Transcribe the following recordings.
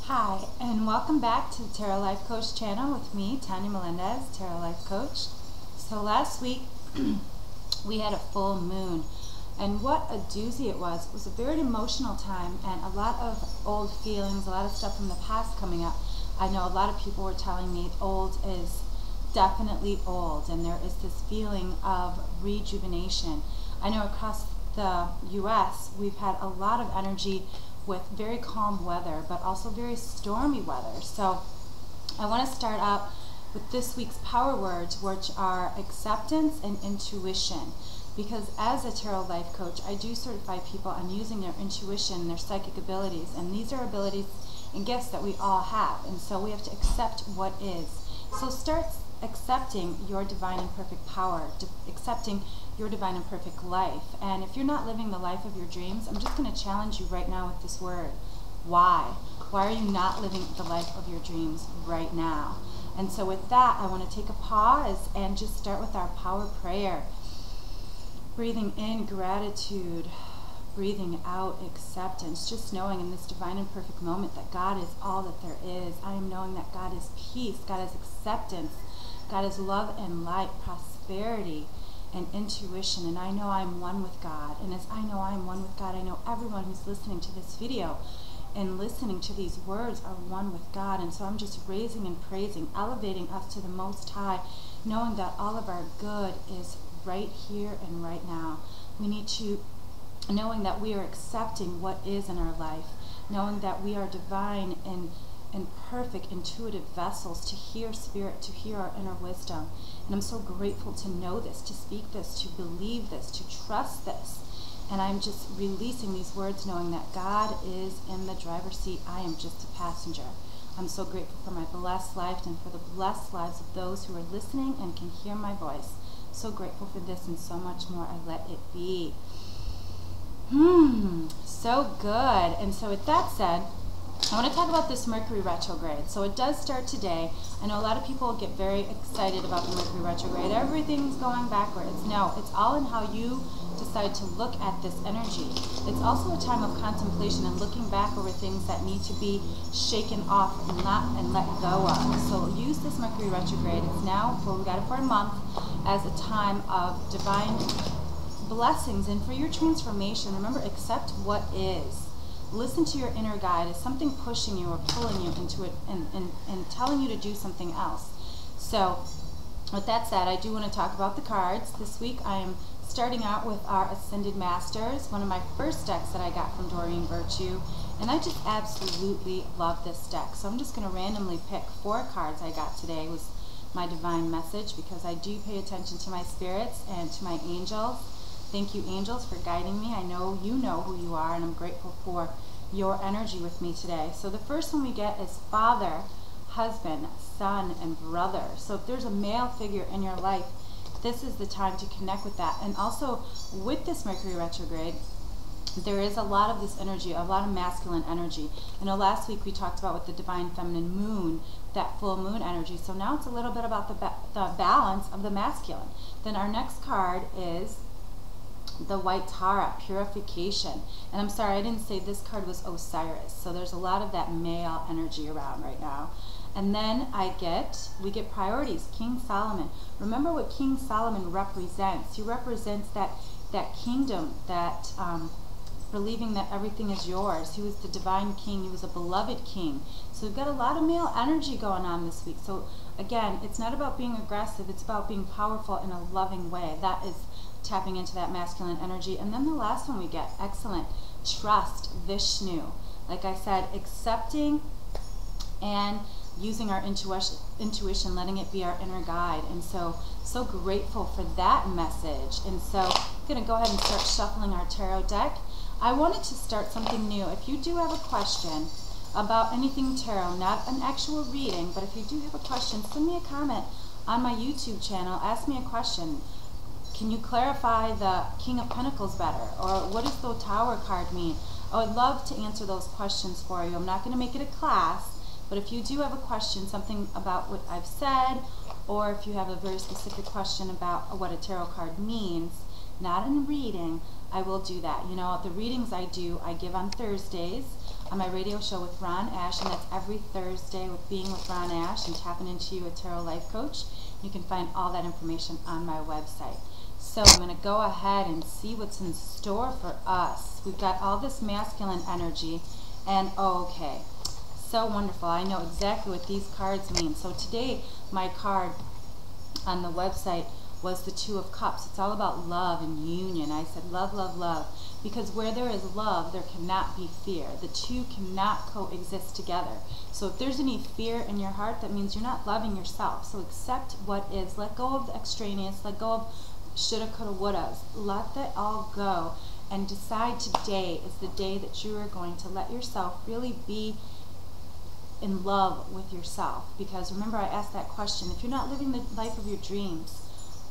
Hi, and welcome back to the Tarot Life Coach channel with me, Tanya Melendez, Tarot Life Coach. So last week we had a full moon, and what a doozy it was. It was a very emotional time and a lot of old feelings, a lot of stuff from the past coming up. I know a lot of people were telling me old is definitely old, and there is this feeling of rejuvenation. I know across the US we've had a lot of energy with very calm weather, but also very stormy weather. So I want to start out with this week's power words, which are acceptance and intuition. Because as a tarot life coach, I do certify people on using their intuition, their psychic abilities, and these are abilities and gifts that we all have. And so we have to accept what is. So start accepting your divine and perfect power, accepting your divine and perfect life. And if you're not living the life of your dreams, I'm just going to challenge you right now with this word. Why? Why are you not living the life of your dreams right now? And so with that, I want to take a pause and just start with our power prayer. Breathing in gratitude, breathing out acceptance, just knowing in this divine and perfect moment that God is all that there is. I am knowing that God is peace, God is acceptance, God is love and light, prosperity, and intuition, and I know I'm one with God. And as I know I'm one with God, I know everyone who's listening to this video and listening to these words are one with God. And so I'm just raising and praising, elevating us to the Most High, knowing that all of our good is right here and right now. We need to, knowing that we are accepting what is in our life, knowing that we are divine and perfect intuitive vessels to hear spirit, to hear our inner wisdom. And I'm so grateful to know this, to speak this, to believe this, to trust this. And I'm just releasing these words knowing that God is in the driver's seat. I am just a passenger. I'm so grateful for my blessed life and for the blessed lives of those who are listening and can hear my voice. So grateful for this and so much more. I let it be. So good. And so with that said, I want to talk about this Mercury retrograde. So it does start today. I know a lot of people get very excited about the Mercury retrograde. Everything's going backwards. No, it's all in how you decide to look at this energy. It's also a time of contemplation and looking back over things that need to be shaken off and let go of. So use this Mercury retrograde. It's now, well, we got it for a month, as a time of divine blessings and for your transformation. Remember, accept what is. Listen to your inner guide. Is something pushing you or pulling you into it and telling you to do something else? So with that said, I do want to talk about the cards. This week I am starting out with our Ascended Masters, one of my first decks that I got from Doreen Virtue, and I just absolutely love this deck. So I'm just going to randomly pick 4 cards I got today. It was my divine message because I do pay attention to my spirits and to my angels. Thank you, angels, for guiding me. I know you know who you are, and I'm grateful for your energy with me today. So the first one we get is father, husband, son, and brother. So if there's a male figure in your life, this is the time to connect with that. And also with this Mercury retrograde, there is a lot of this energy, a lot of masculine energy. I know last week we talked about with the divine feminine moon, that full moon energy. So now it's a little bit about the balance of the masculine. Then our next card is the White Tara, purification. And I'm sorry, I didn't say this card was Osiris. So there's a lot of that male energy around right now. And then we get priorities, King Solomon. Remember what King Solomon represents. He represents that kingdom, that believing that everything is yours. He was the divine king. He was a beloved king. So we've got a lot of male energy going on this week. So again, it's not about being aggressive. It's about being powerful in a loving way. That is tapping into that masculine energy. And then the last one we get, excellent, trust, Vishnu. Like I said, accepting and using our intuition, letting it be our inner guide. And so grateful for that message. And so I'm going to go ahead and start shuffling our tarot deck. I wanted to start something new. If you do have a question about anything tarot, not an actual reading, but if you do have a question, send me a comment on my YouTube channel. Ask me a question. Can you clarify the King of Pentacles better? Or what does the Tower card mean? I would love to answer those questions for you. I'm not going to make it a class, but if you do have a question, something about what I've said, or if you have a very specific question about what a tarot card means, not in reading, I will do that. You know, the readings I do, I give on Thursdays. on my radio show with Ron Ash, and that's every Thursday with Being with Ron Ash and Tapping Into You, a Tarot Life Coach. You can find all that information on my website. So I'm going to go ahead and see what's in store for us. We've got all this masculine energy, and okay, so wonderful. I know exactly what these cards mean. So today, my card on the website was the Two of Cups. It's all about love and union. I said love, love, love. Because where there is love, there cannot be fear. The two cannot coexist together. So if there's any fear in your heart, that means you're not loving yourself. So accept what is. Let go of the extraneous. Let go of shoulda, coulda, wouldas. Let that all go. And decide today is the day that you are going to let yourself really be in love with yourself. Because remember, I asked that question. If you're not living the life of your dreams,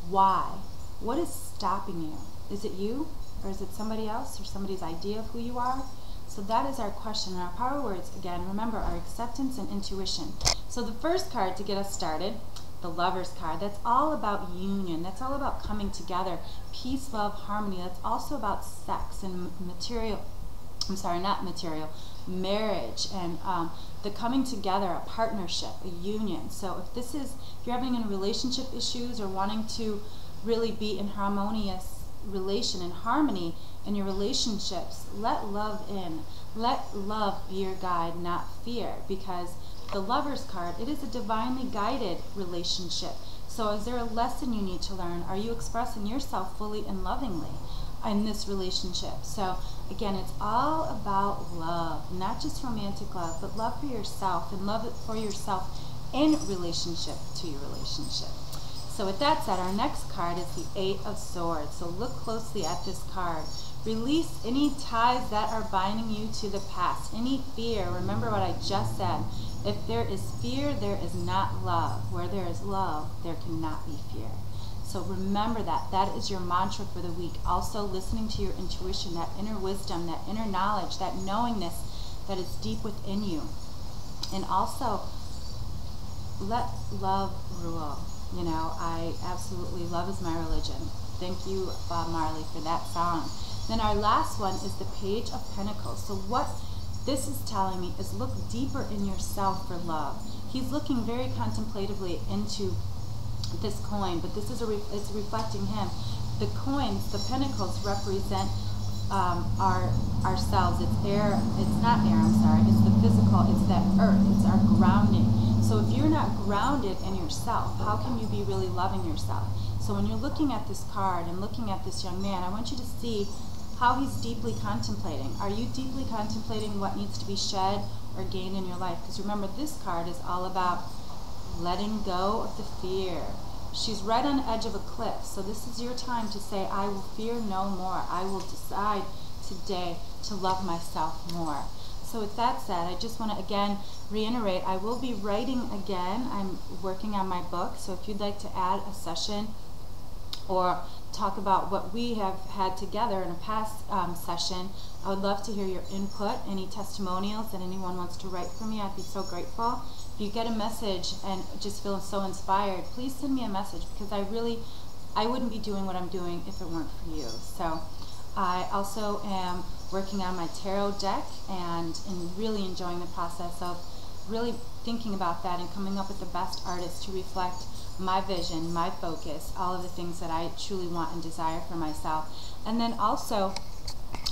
why? What is stopping you? Is it you? Or is it somebody else, or somebody's idea of who you are? So that is our question. And our power words, again, remember, are acceptance and intuition. So the first card to get us started, the Lover's card, that's all about union. That's all about coming together. Peace, love, harmony. That's also about sex and marriage and the coming together, a partnership, a union. So if you're having any relationship issues or wanting to really be in harmonious relation and harmony in your relationships, let love in. Let love be your guide, not fear, because the Lover's card, it is a divinely guided relationship. So is there a lesson you need to learn? Are you expressing yourself fully and lovingly in this relationship? So again, it's all about love, not just romantic love, but love for yourself, and love it for yourself in relationship to your relationship. So with that said, our next card is the Eight of Swords. So look closely at this card. Release any ties that are binding you to the past, any fear. Remember what I just said. If there is fear, there is not love. Where there is love, there cannot be fear. So remember that. That is your mantra for the week. Also listening to your intuition, that inner wisdom, that inner knowledge, that knowingness that is deep within you. And also, let love rule. You know, I absolutely, love is my religion. Thank you, Bob Marley, for that song. Then our last one is the Page of Pentacles. So what this is telling me is look deeper in yourself for love. He's looking very contemplatively into this coin, but this is it's reflecting him. The coins, the pentacles, represent ourselves. It's air. It's not air. I'm sorry. It's the physical. It's that earth. It's our grounding. So if you're not grounded in yourself, how can you be really loving yourself? So when you're looking at this card and looking at this young man, I want you to see how he's deeply contemplating. Are you deeply contemplating what needs to be shed or gained in your life? Because remember, this card is all about letting go of the fear. She's right on the edge of a cliff. So this is your time to say, I will fear no more. I will decide today to love myself more. So with that said, I just want to again reiterate, I will be writing again. I'm working on my book. So if you'd like to add a session or talk about what we have had together in a past session, I would love to hear your input, any testimonials that anyone wants to write for me. I'd be so grateful. If you get a message and just feel so inspired, please send me a message, because I wouldn't be doing what I'm doing if it weren't for you. So I also am working on my tarot deck and really enjoying the process of really thinking about that and coming up with the best artists to reflect my vision, my focus, all of the things that I truly want and desire for myself. And then also,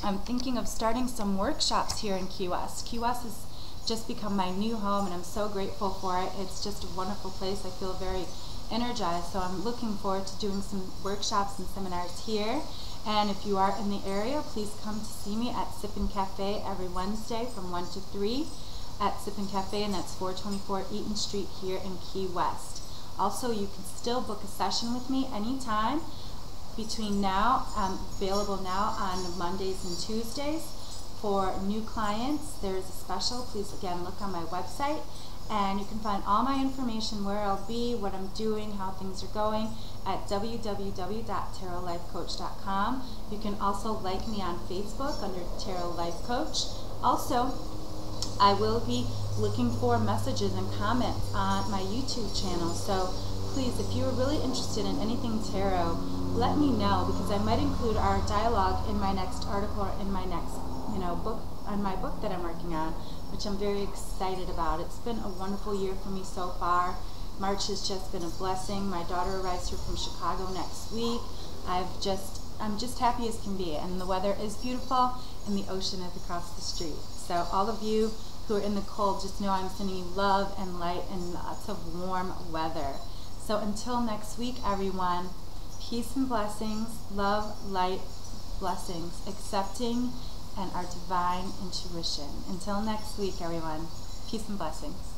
I'm thinking of starting some workshops here in Key West. Key West has just become my new home, and I'm so grateful for it. It's just a wonderful place. I feel very energized, so I'm looking forward to doing some workshops and seminars here. And if you are in the area, please come to see me at Sippin' Cafe every Wednesday from 1 to 3 at Sippin' Cafe, and that's 424 Eaton Street here in Key West. Also, you can still book a session with me anytime between now, available now on Mondays and Tuesdays. For new clients, there is a special. Please, again, look on my website, and you can find all my information, where I'll be, what I'm doing, how things are going at www.tarotlifecoach.com. You can also like me on Facebook under Tarot Life Coach. Also, I will be looking for messages and comments on my YouTube channel. So please, if you are really interested in anything tarot, let me know, because I might include our dialogue in my next article or in my next book on my book that I'm working on, which I'm very excited about. It's been a wonderful year for me so far. March has just been a blessing. My daughter arrives here from Chicago next week. I'm just happy as can be, and the weather is beautiful, and the ocean is across the street. So all of you who are in the cold, just know I'm sending you love and light and lots of warm weather. So until next week, everyone, peace and blessings, love, light, blessings, accepting and our divine intuition. Until next week, everyone, peace and blessings.